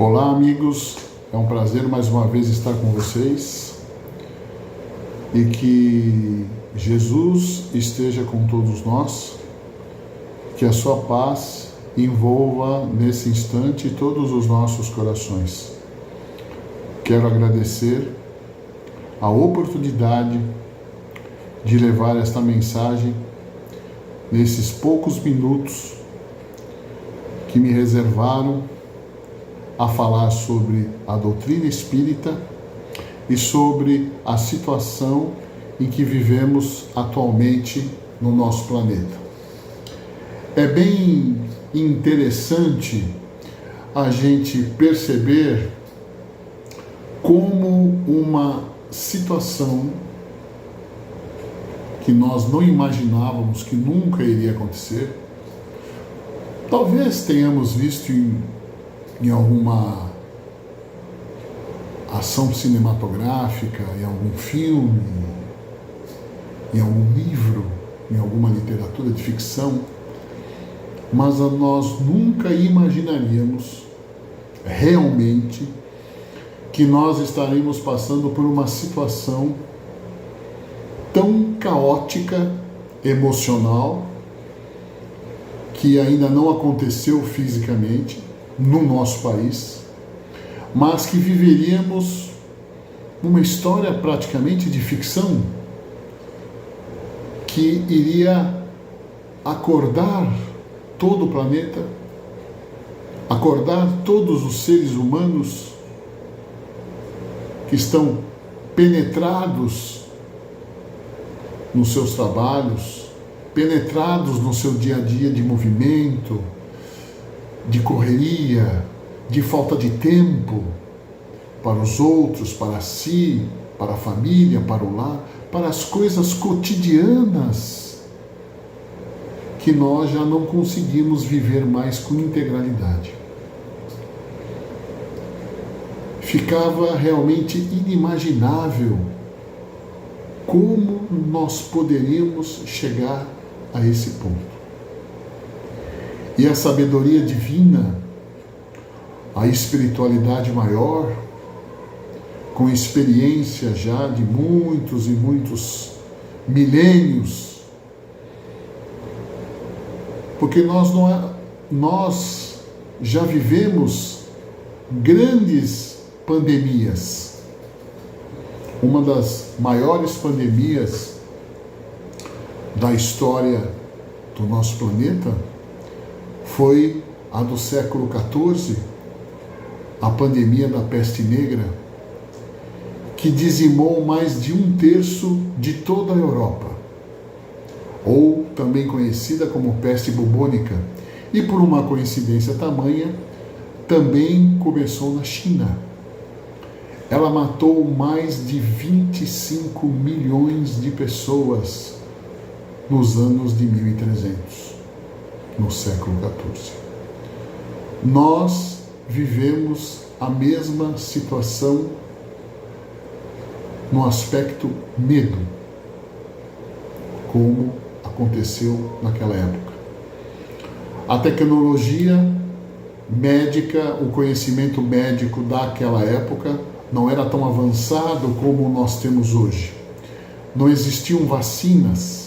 Olá, amigos, é um prazer mais uma vez estar com vocês e que Jesus esteja com todos nós, que a sua paz envolva nesse instante todos os nossos corações. Quero agradecer a oportunidade de levar esta mensagem nesses poucos minutos que me reservaram a falar sobre a doutrina espírita e sobre a situação em que vivemos atualmente no nosso planeta. É bem interessante a gente perceber como uma situação que nós não imaginávamos que nunca iria acontecer, talvez tenhamos visto em alguma ação cinematográfica, em algum filme, em algum livro, em alguma literatura de ficção, mas nós nunca imaginaríamos realmente que nós estaremos passando por uma situação tão caótica, emocional, que ainda não aconteceu fisicamente no nosso país, mas que viveríamos uma história praticamente de ficção que iria acordar todo o planeta, acordar todos os seres humanos que estão penetrados nos seus trabalhos, penetrados no seu dia a dia de movimento, de correria, de falta de tempo para os outros, para si, para a família, para o lar, para as coisas cotidianas que nós já não conseguimos viver mais com integralidade. Ficava realmente inimaginável como nós poderíamos chegar a esse ponto. E a sabedoria divina, a espiritualidade maior, com experiência já de muitos e muitos milênios, porque nós já vivemos grandes pandemias. Uma das maiores pandemias da história do nosso planeta foi a do século XIV, a pandemia da peste negra, que dizimou mais de 1/3 de toda a Europa, ou também conhecida como peste bubônica, e por uma coincidência tamanha, também começou na China. Ela matou mais de 25 milhões de pessoas nos anos de 1300, no século XIV. Nós vivemos a mesma situação no aspecto medo, como aconteceu naquela época. A tecnologia médica, o conhecimento médico daquela época não era tão avançado como nós temos hoje. Não existiam vacinas,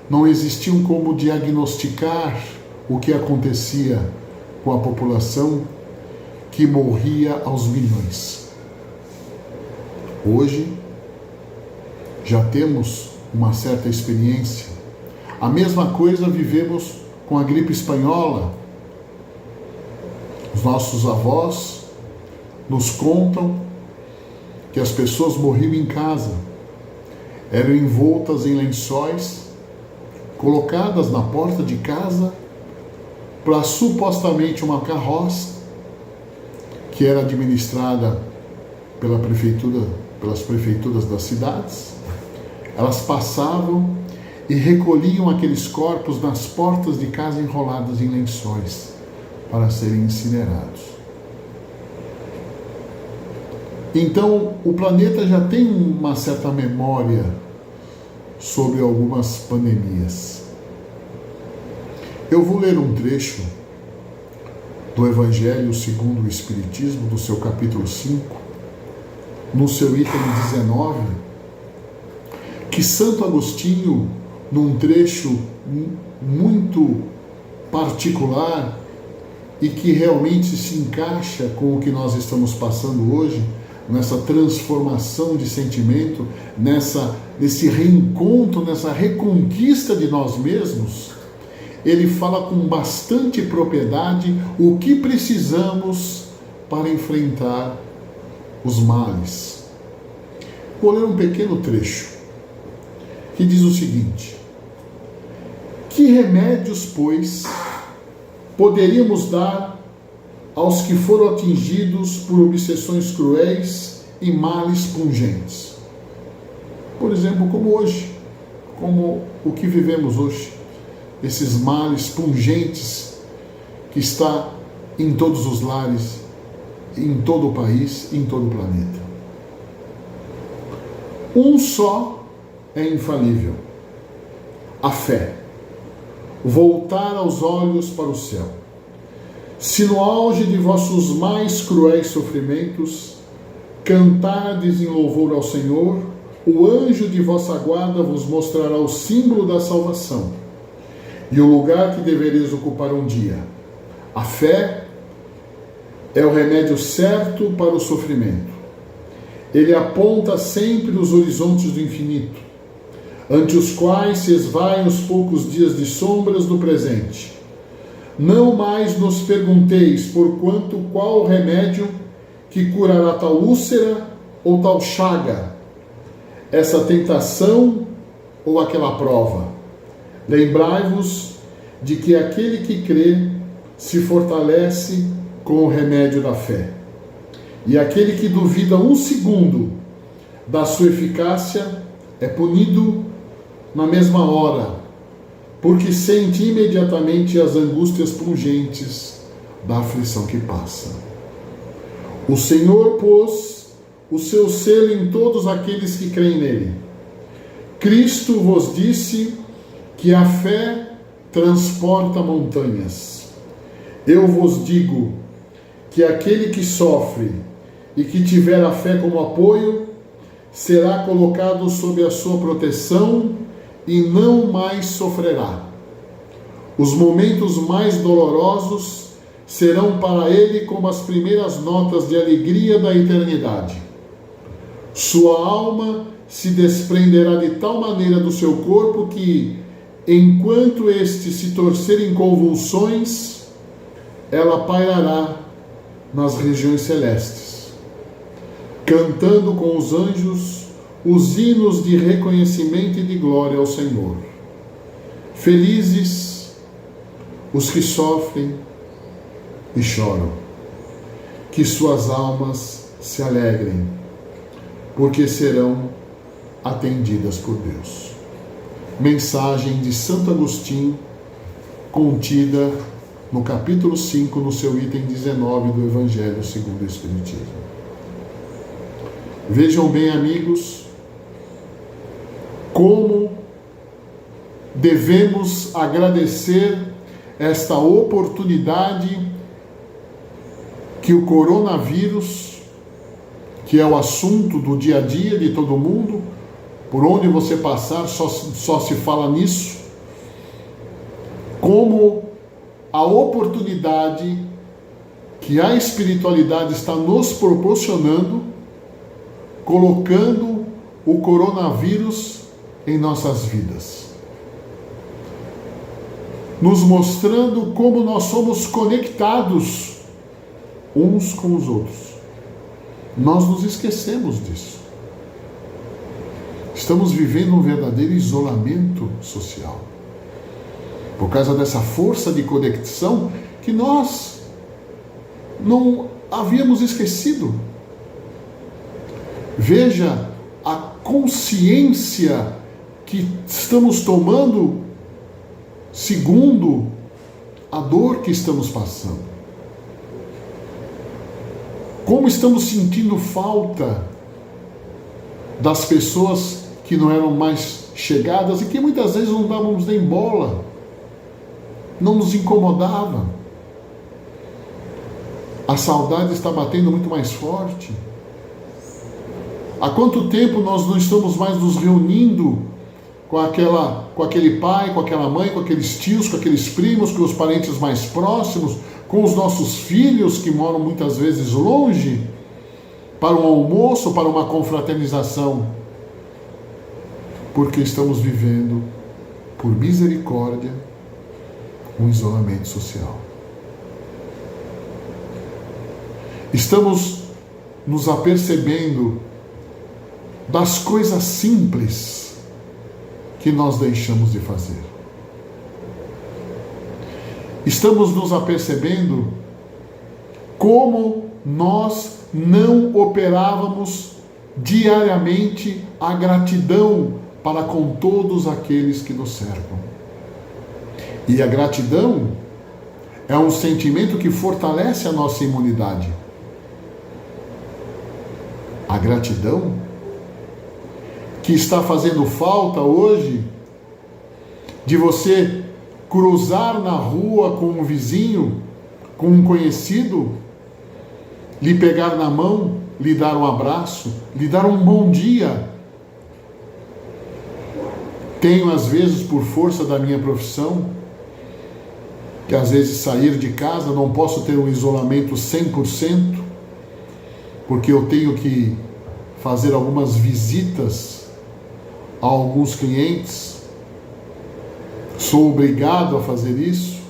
não existiam como diagnosticar o que acontecia com a população que morria aos milhões. Hoje já temos uma certa experiência. A mesma coisa vivemos com a gripe espanhola. Os nossos avós nos contam que as pessoas morriam em casa, eram envoltas em lençóis, colocadas na porta de casa para supostamente uma carroça que era administrada pelas prefeituras das cidades. Elas passavam e recolhiam aqueles corpos nas portas de casa enrolados em lençóis para serem incinerados. Então, o planeta já tem uma certa memória sobre algumas pandemias. Eu vou ler um trecho do Evangelho segundo o Espiritismo, do seu capítulo 5, no seu item 19, que Santo Agostinho, num trecho muito particular e que realmente se encaixa com o que nós estamos passando hoje, nessa transformação de sentimento, nesse reencontro, nessa reconquista de nós mesmos, ele fala com bastante propriedade o que precisamos para enfrentar os males. Vou ler um pequeno trecho que diz o seguinte: que remédios, pois, poderíamos dar aos que foram atingidos por obsessões cruéis e males pungentes? Por exemplo, como hoje, como o que vivemos hoje, esses males pungentes que está em todos os lares, em todo o país, em todo o planeta. Um só é infalível: a fé. Voltar os olhos para o céu. Se no auge de vossos mais cruéis sofrimentos cantardes em louvor ao Senhor, o anjo de vossa guarda vos mostrará o símbolo da salvação e o lugar que devereis ocupar um dia. A fé é o remédio certo para o sofrimento. Ele aponta sempre os horizontes do infinito, ante os quais se esvaem os poucos dias de sombras do presente. Não mais nos pergunteis, porquanto, qual o remédio que curará tal úlcera ou tal chaga, essa tentação ou aquela prova. Lembrai-vos de que aquele que crê se fortalece com o remédio da fé, e aquele que duvida um segundo da sua eficácia é punido na mesma hora, porque sente imediatamente as angústias pungentes da aflição que passa. O Senhor pôs o seu selo em todos aqueles que creem nele. Cristo vos disse que a fé transporta montanhas. Eu vos digo que aquele que sofre e que tiver a fé como apoio será colocado sob a sua proteção e não mais sofrerá. Os momentos mais dolorosos serão para ele como as primeiras notas de alegria da eternidade. Sua alma se desprenderá de tal maneira do seu corpo que, enquanto este se torcer em convulsões, ela pairará nas regiões celestes, cantando com os anjos os hinos de reconhecimento e de glória ao Senhor. Felizes os que sofrem e choram, que suas almas se alegrem, porque serão atendidas por Deus. Mensagem de Santo Agostinho, contida no capítulo 5, no seu item 19 do Evangelho segundo o Espiritismo. Vejam bem, amigos, como devemos agradecer esta oportunidade que o coronavírus, que é o assunto do dia a dia de todo mundo, por onde você passar só se fala nisso, como a oportunidade que a espiritualidade está nos proporcionando, colocando o coronavírus em nossas vidas, nos mostrando como nós somos conectados uns com os outros. Nós nos esquecemos disso. Estamos vivendo um verdadeiro isolamento social, por causa dessa força de conexão que nós não havíamos esquecido. Veja a consciência que estamos tomando segundo a dor que estamos passando. Como estamos sentindo falta das pessoas que não eram mais chegadas e que muitas vezes não dávamos nem bola, não nos incomodava. A saudade está batendo muito mais forte. Há quanto tempo nós não estamos mais nos reunindo com aquele pai, com aquela mãe, com aqueles tios, com aqueles primos, com os parentes mais próximos, com os nossos filhos que moram muitas vezes longe, para um almoço, para uma confraternização? Porque estamos vivendo, por misericórdia, um isolamento social. Estamos nos apercebendo das coisas simples que nós deixamos de fazer. Estamos nos apercebendo como nós não operávamos diariamente a gratidão para com todos aqueles que nos cercam. E a gratidão é um sentimento que fortalece a nossa imunidade. A gratidão que está fazendo falta hoje, de você cruzar na rua com um vizinho, com um conhecido, lhe pegar na mão, lhe dar um abraço, lhe dar um bom dia. Tenho, às vezes, por força da minha profissão, que às vezes sair de casa, não posso ter um isolamento 100%, porque eu tenho que fazer algumas visitas a alguns clientes. Sou obrigado a fazer isso,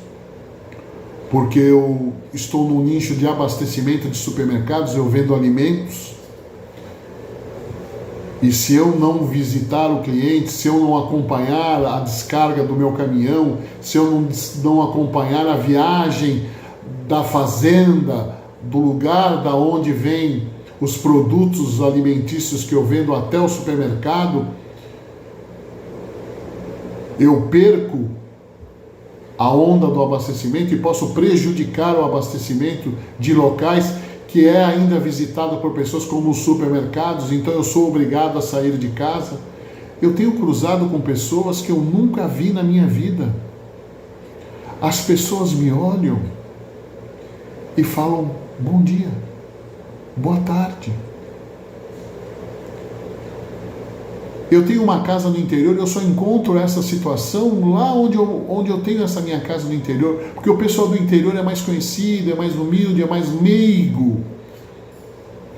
porque eu estou num nicho de abastecimento de supermercados, eu vendo alimentos. E se eu não visitar o cliente, se eu não acompanhar a descarga do meu caminhão, se eu não acompanhar a viagem da fazenda, do lugar da onde vem os produtos alimentícios que eu vendo até o supermercado, eu perco a onda do abastecimento e posso prejudicar o abastecimento de locais que é ainda visitado por pessoas como os supermercados. Então eu sou obrigado a sair de casa. Eu tenho cruzado com pessoas que eu nunca vi na minha vida. As pessoas me olham e falam bom dia, boa tarde. Eu tenho uma casa no interior, eu só encontro essa situação lá onde eu tenho essa minha casa no interior, porque o pessoal do interior é mais conhecido, é mais humilde, é mais meigo,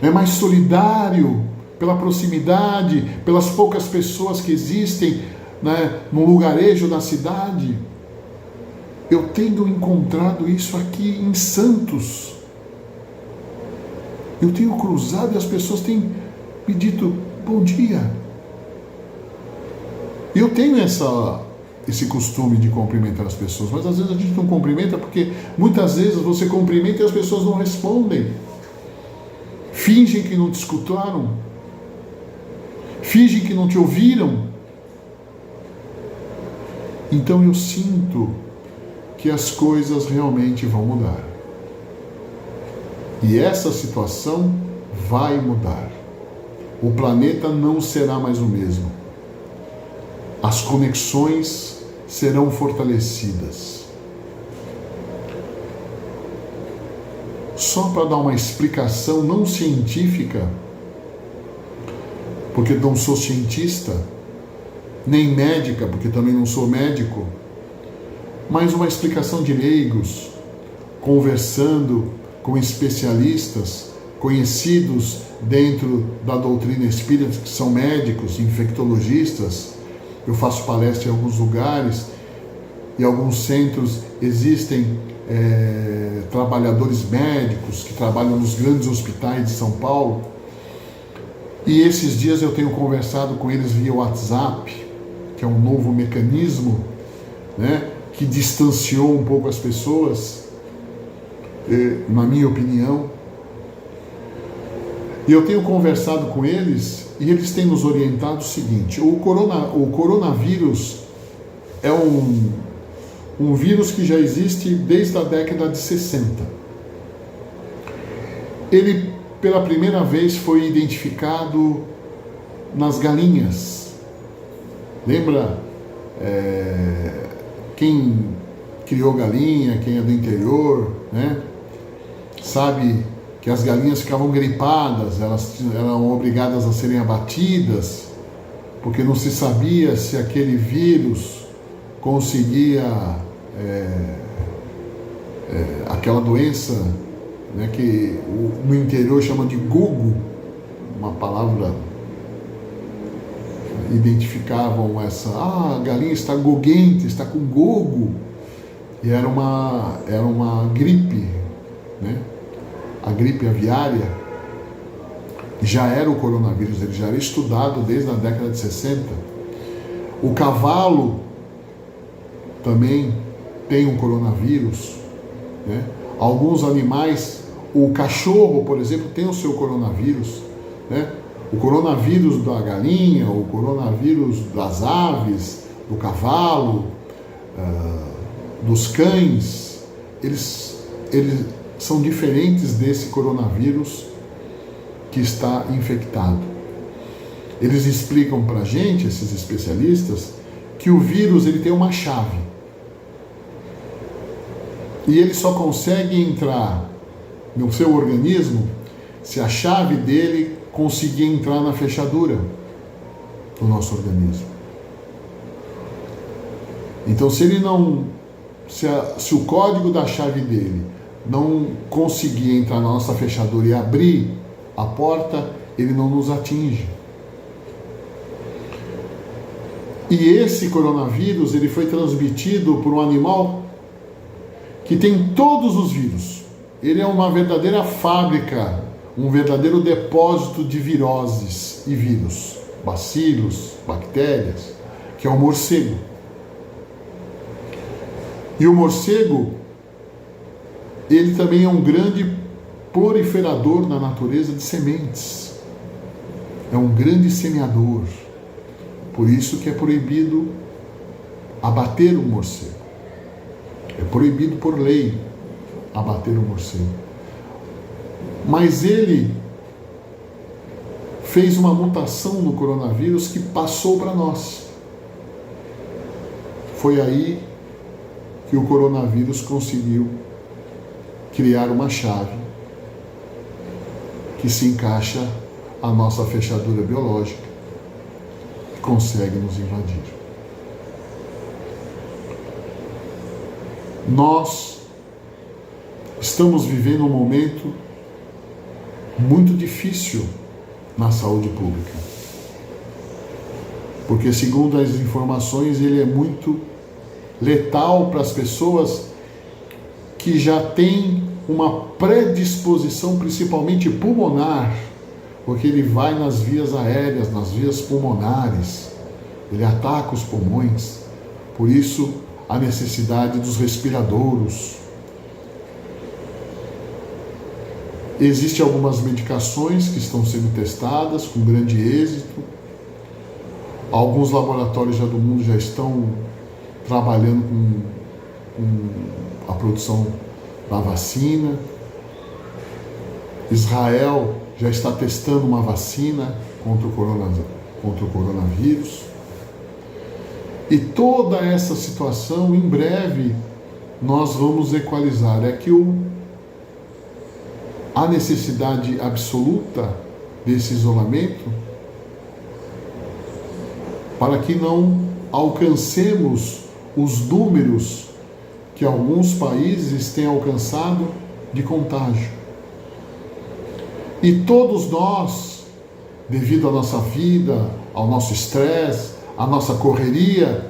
é mais solidário, pela proximidade, pelas poucas pessoas que existem, né, no lugarejo da cidade. Eu tenho encontrado isso aqui em Santos. Eu tenho cruzado e as pessoas têm me dito bom dia. Eu tenho esse costume de cumprimentar as pessoas, mas às vezes a gente não cumprimenta porque muitas vezes você cumprimenta e as pessoas não respondem. Fingem que não te escutaram. Fingem que não te ouviram. Então eu sinto que as coisas realmente vão mudar. E essa situação vai mudar. O planeta não será mais o mesmo. As conexões serão fortalecidas. Só para dar uma explicação não científica, porque não sou cientista, nem médica, porque também não sou médico, mas uma explicação de leigos, conversando com especialistas, conhecidos dentro da doutrina espírita, que são médicos, infectologistas. Eu faço palestra em alguns lugares, em alguns centros existem trabalhadores médicos que trabalham nos grandes hospitais de São Paulo. E esses dias eu tenho conversado com eles via WhatsApp, que é um novo mecanismo, né, que distanciou um pouco as pessoas, na minha opinião. E eu tenho conversado com eles e eles têm nos orientado o seguinte: o coronavírus é um vírus que já existe desde a década de 60. Ele, pela primeira vez, foi identificado nas galinhas. Lembra quem criou galinha, quem é do interior, né? sabe que as galinhas ficavam gripadas, elas eram obrigadas a serem abatidas, porque não se sabia se aquele vírus conseguia aquela doença, né, que no interior chama de gugo, uma palavra, identificavam essa, a galinha está goguente, está com gogo, e era uma gripe, né? A gripe aviária já era o coronavírus, ele já era estudado desde a década de 60. O cavalo também tem um coronavírus, né? Alguns animais, o cachorro, por exemplo, tem o seu coronavírus, né? O coronavírus da galinha, o coronavírus das aves, do cavalo, dos cães, eles são diferentes desse coronavírus que está infectado. Eles explicam para a gente, esses especialistas, que o vírus ele tem uma chave. E ele só consegue entrar no seu organismo se a chave dele conseguir entrar na fechadura do nosso organismo. Então, se o código da chave dele não conseguir entrar na nossa fechadura e abrir a porta, ele não nos atinge. E esse coronavírus, ele foi transmitido por um animal que tem todos os vírus. Ele é uma verdadeira fábrica, um verdadeiro depósito de viroses e vírus, bacilos, bactérias, que é o morcego. E o morcego, ele também é um grande proliferador na natureza de sementes. É um grande semeador. Por isso que é proibido abater um morcego. É proibido por lei abater um morcego. Mas ele fez uma mutação no coronavírus que passou para nós. Foi aí que o coronavírus conseguiu criar uma chave que se encaixa à nossa fechadura biológica e consegue nos invadir. Nós estamos vivendo um momento muito difícil na saúde pública, porque, segundo as informações, ele é muito letal para as pessoas que já têm uma predisposição, principalmente pulmonar, porque ele vai nas vias aéreas, nas vias pulmonares, ele ataca os pulmões. Por isso, a necessidade dos respiradouros. Existem algumas medicações que estão sendo testadas com grande êxito. Alguns laboratórios já do mundo já estão trabalhando com a produção da vacina. Israel já está testando uma vacina contra o coronavírus. E toda essa situação, em breve, nós vamos equalizar. É que a necessidade absoluta desse isolamento, para que não alcancemos os números que alguns países têm alcançado de contágio. E todos nós, devido à nossa vida, ao nosso estresse, à nossa correria,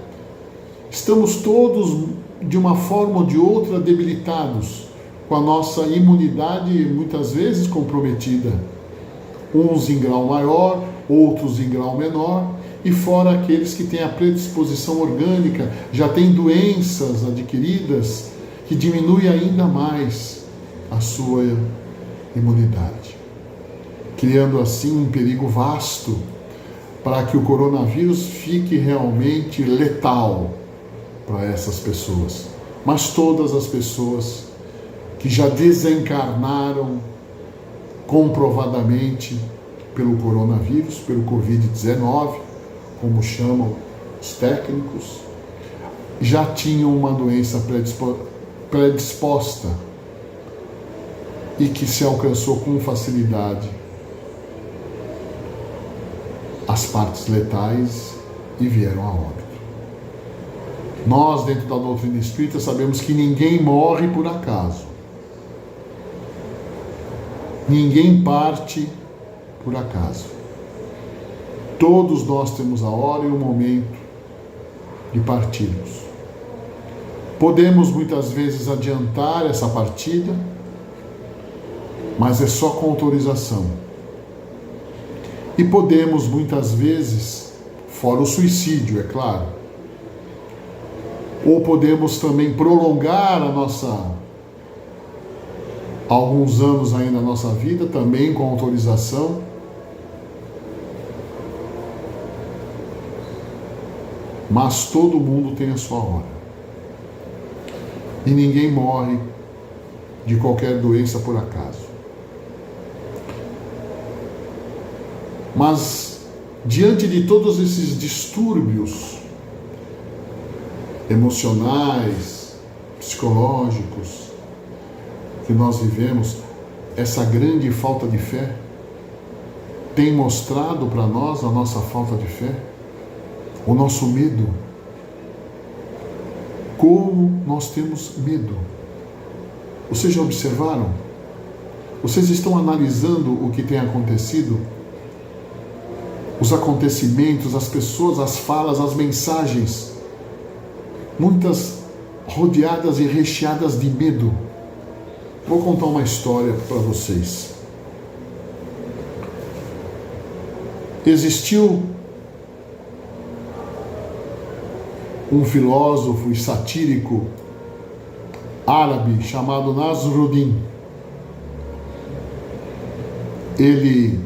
estamos todos, de uma forma ou de outra, debilitados, com a nossa imunidade muitas vezes comprometida. Uns em grau maior, outros em grau menor, e fora aqueles que têm a predisposição orgânica, já têm doenças adquiridas, que diminui ainda mais a sua imunidade, criando assim um perigo vasto para que o coronavírus fique realmente letal para essas pessoas. Mas todas as pessoas que já desencarnaram comprovadamente pelo coronavírus, pelo Covid-19, como chamam os técnicos, já tinham uma doença predisposta e que se alcançou com facilidade as partes letais e vieram a óbito. Nós, dentro da doutrina espírita, sabemos que ninguém morre por acaso. Ninguém parte por acaso. Todos nós temos a hora e o momento de partirmos. Podemos muitas vezes adiantar essa partida, mas é só com autorização. E podemos muitas vezes, fora o suicídio, é claro, ou podemos também prolongar alguns anos ainda a nossa vida, também com autorização. Mas todo mundo tem a sua hora. E ninguém morre de qualquer doença por acaso. Mas, diante de todos esses distúrbios emocionais, psicológicos que nós vivemos, essa grande falta de fé tem mostrado para nós a nossa falta de fé, o nosso medo. Como nós temos medo. Vocês já observaram? Vocês estão analisando o que tem acontecido? Os acontecimentos, as pessoas, as falas, as mensagens, muitas rodeadas e recheadas de medo. Vou contar uma história para vocês. Existiu um filósofo e satírico árabe chamado Nasruddin. Ele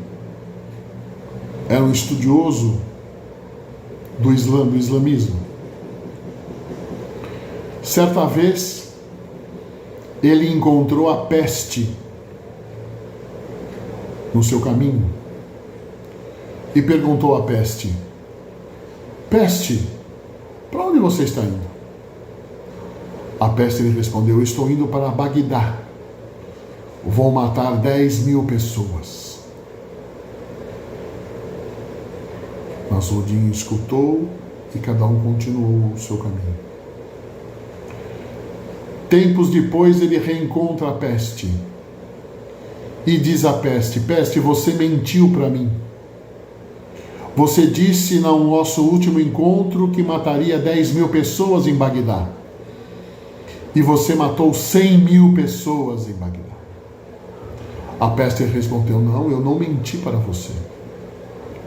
era um estudioso do islamismo. Certa vez, ele encontrou a peste no seu caminho e perguntou à peste: Peste, para onde você está indo? A peste lhe respondeu: eu estou indo para Bagdá. Vou matar 10.000 pessoas. Nasruddin escutou e cada um continuou o seu caminho. Tempos depois ele reencontra a peste e diz à peste: Peste, você mentiu para mim. Você disse no nosso último encontro que mataria 10.000 pessoas em Bagdá. E você matou 100.000 pessoas em Bagdá. A peste respondeu: não, eu não menti para você.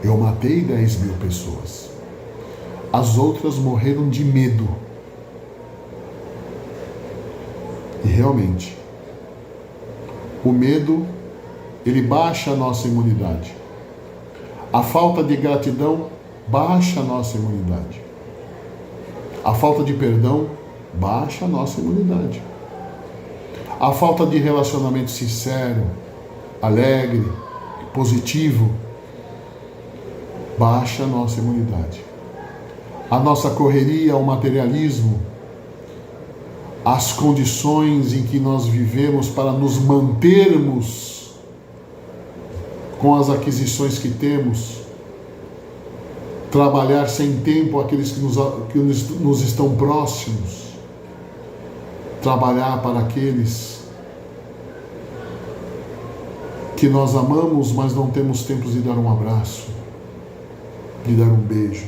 Eu matei 10.000 pessoas. As outras morreram de medo. E realmente, o medo, ele baixa a nossa imunidade. A falta de gratidão baixa a nossa imunidade. A falta de perdão baixa a nossa imunidade. A falta de relacionamento sincero, alegre, positivo, baixa a nossa imunidade. A nossa correria ao materialismo, as condições em que nós vivemos para nos mantermos com as aquisições que temos, trabalhar sem tempo aqueles que nos estão próximos, trabalhar para aqueles que nós amamos, mas não temos tempo de dar um abraço, de dar um beijo,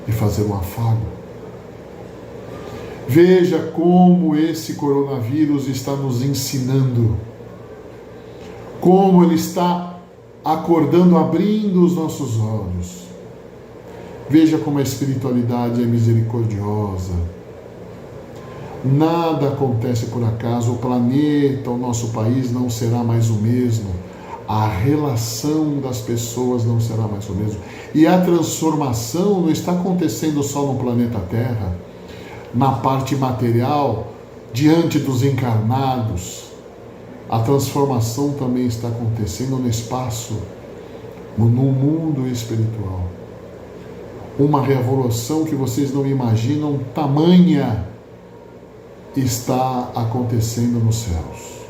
de fazer um afago. Veja como esse coronavírus está nos ensinando, como ele está acordando, abrindo os nossos olhos. Veja como a espiritualidade é misericordiosa. Nada acontece por acaso, o planeta, o nosso país não será mais o mesmo. A relação das pessoas não será mais o mesmo. E a transformação não está acontecendo só no planeta Terra, na parte material, diante dos encarnados. A transformação também está acontecendo no espaço, no mundo espiritual. Uma revolução que vocês não imaginam, tamanha está acontecendo nos céus.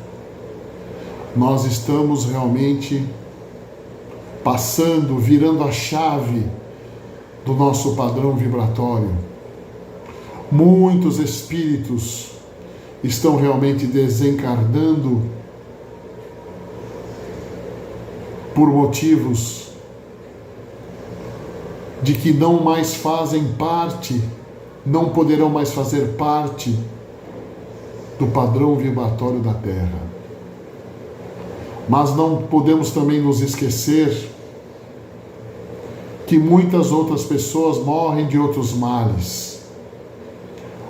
nós estamos realmente passando, virando a chave do nosso padrão vibratório. Muitos espíritos estão realmente desencarnando por motivos de que não mais fazem parte, não poderão mais fazer parte do padrão vibratório da Terra. Mas não podemos também nos esquecer que muitas outras pessoas morrem de outros males.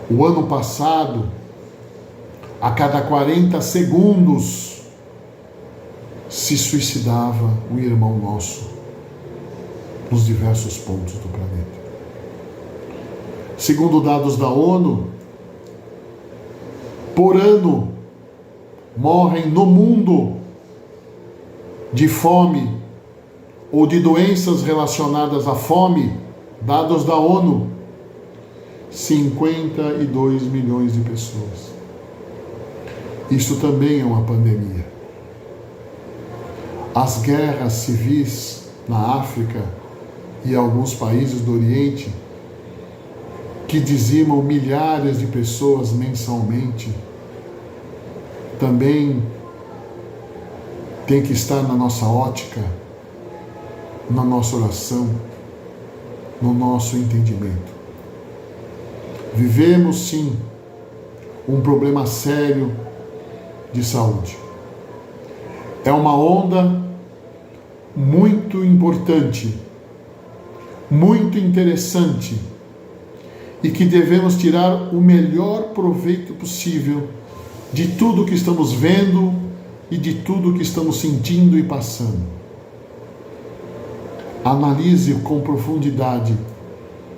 O ano passado, a cada 40 segundos, se suicidava um irmão nosso nos diversos pontos do planeta. Segundo dados da ONU, por ano morrem no mundo de fome ou de doenças relacionadas à fome, dados da ONU, 52 milhões de pessoas. Isso também é uma pandemia. As guerras civis na África e alguns países do Oriente, que dizimam milhares de pessoas mensalmente, também tem que estar na nossa ótica, na nossa oração, no nosso entendimento. Vivemos sim um problema sério de saúde. É uma onda muito importante, muito interessante, e que devemos tirar o melhor proveito possível de tudo que estamos vendo e de tudo que estamos sentindo e passando. Analise com profundidade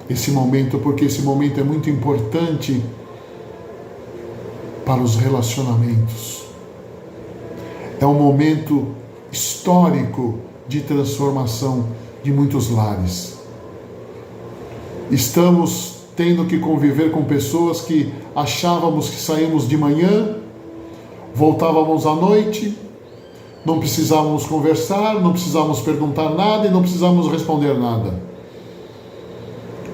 esse momento, porque esse momento é muito importante para os relacionamentos. É um momento histórico de transformação de muitos lares. Estamos tendo que conviver com pessoas que achávamos que saímos de manhã, voltávamos à noite, não precisávamos conversar, não precisávamos perguntar nada e não precisávamos responder nada.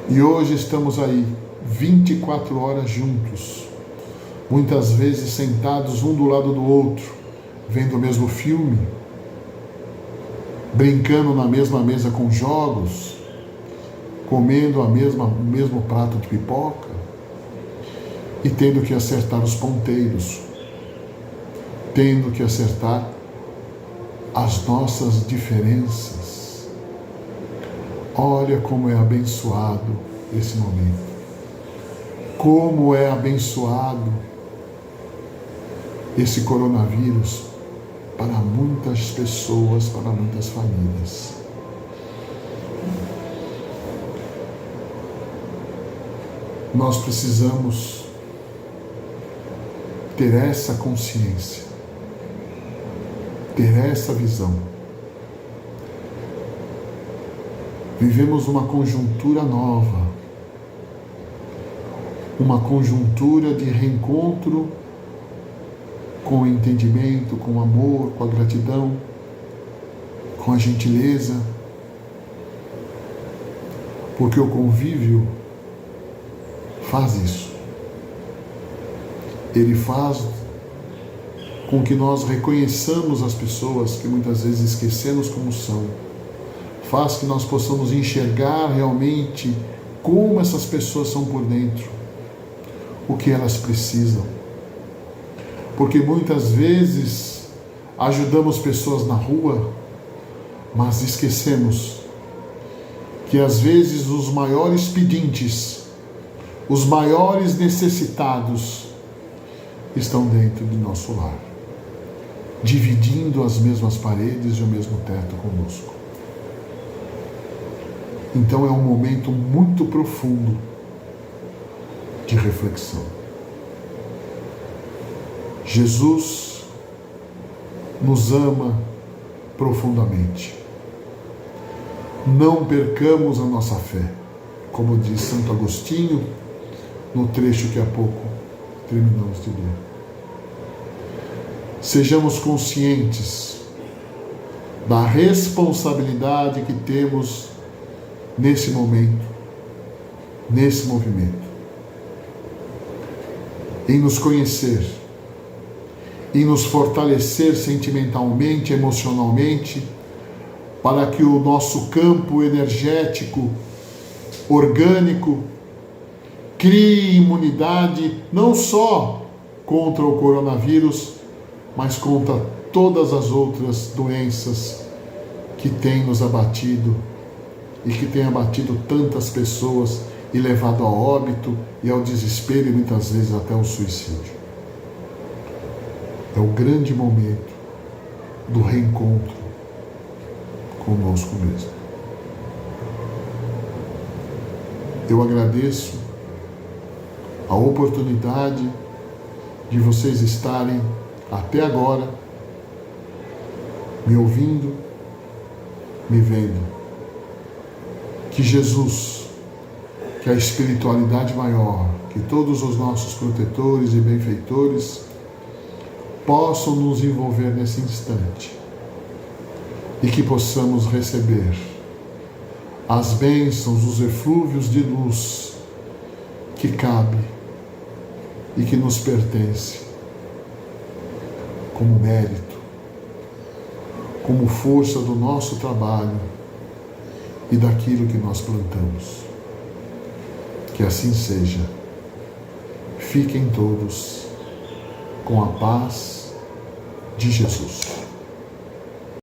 E hoje estamos aí, 24 horas juntos, muitas vezes sentados um do lado do outro, vendo o mesmo filme, brincando na mesma mesa com jogos, comendo o mesmo prato de pipoca e tendo que acertar os ponteiros, tendo que acertar as nossas diferenças. Olha como é abençoado esse momento. Como é abençoado esse coronavírus para muitas pessoas, para muitas famílias. Nós precisamos ter essa consciência, ter essa visão. Vivemos uma conjuntura nova, uma conjuntura de reencontro com o entendimento, com o amor, com a gratidão, com a gentileza, porque o convívio faz isso. Ele faz com que nós reconheçamos as pessoas que muitas vezes esquecemos como são. Faz que nós possamos enxergar realmente como essas pessoas são por dentro, o que elas precisam. Porque muitas vezes ajudamos pessoas na rua, mas esquecemos que às vezes os maiores pedintes, os maiores necessitados estão dentro do nosso lar, dividindo as mesmas paredes e o mesmo teto conosco. Então é um momento muito profundo de reflexão. Jesus nos ama profundamente. Não percamos a nossa fé, como diz Santo Agostinho no trecho que há pouco terminamos de ler. sejamos conscientes da responsabilidade que temos nesse momento, nesse movimento, em nos conhecer, em nos fortalecer sentimentalmente, emocionalmente, para que o nosso campo energético, orgânico, crie imunidade não só contra o coronavírus, mas contra todas as outras doenças que têm nos abatido e que têm abatido tantas pessoas e levado ao óbito e ao desespero e muitas vezes até ao suicídio. É o grande momento do reencontro conosco mesmo. Eu agradeço a oportunidade de vocês estarem até agora me ouvindo, me vendo. Que Jesus, que a espiritualidade maior, que todos os nossos protetores e benfeitores possam nos envolver nesse instante e que possamos receber as bênçãos, os eflúvios de luz que cabe e que nos pertence como mérito, como força do nosso trabalho e daquilo que nós plantamos. Que assim seja. Fiquem todos com a paz de Jesus.